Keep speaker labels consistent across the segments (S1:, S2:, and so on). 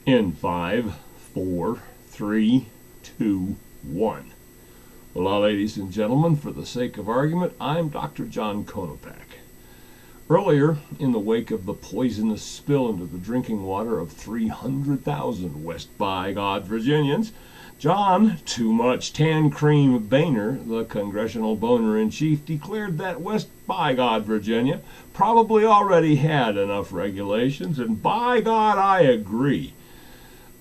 S1: In 5, 4, 3, 2, 1. Well, now, ladies and gentlemen, for the sake of argument, I'm Dr. John Konopak. Earlier, in the wake of the poisonous spill into the drinking water of 300,000 West By Gawd Virginians, John Too Much Tan Cream Boehner, the congressional boner-in-chief, declared that West By Gawd, Virginia probably already had enough regulations, and by God, I agree.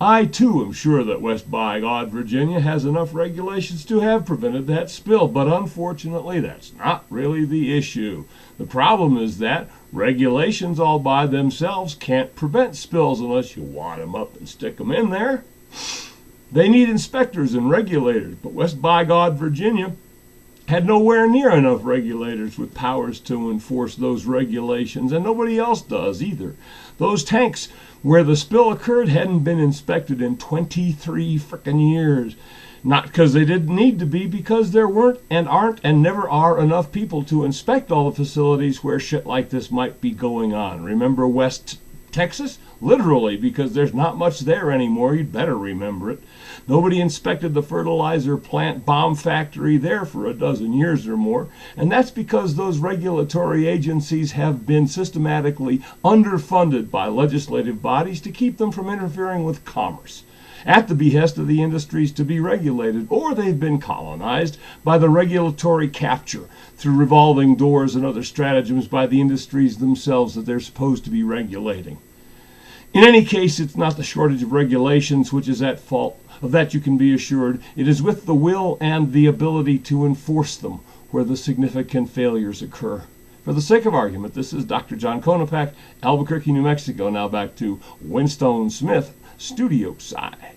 S1: I, too, am sure that West By Gawd, Virginia has enough regulations to have prevented that spill, but unfortunately, that's not really the issue. The problem is that regulations all by themselves can't prevent spills unless you wad them up and stick them in there. They need inspectors and regulators, but West By Gawd, Virginia had nowhere near enough regulators with powers to enforce those regulations, and nobody else does either. Those tanks where the spill occurred hadn't been inspected in 23 frickin' years. Not because they didn't need to be, because there weren't and aren't and never are enough people to inspect all the facilities where shit like this might be going on. Remember West Texas? Literally, because there's not much there anymore. You'd better remember it. Nobody inspected the fertilizer plant bomb factory there for a dozen years or more, and that's because those regulatory agencies have been systematically underfunded by legislative bodies to keep them from interfering with commerce at the behest of the industries to be regulated, or they've been colonized by the regulatory capture through revolving doors and other stratagems by the industries themselves that they're supposed to be regulating. In any case, it's not the shortage of regulations which is at fault. Of that you can be assured. It is with the will and the ability to enforce them where the significant failures occur. For the sake of argument, this is Dr. John Konopak, Albuquerque, New Mexico. Now back to Winstone Smith, studio side.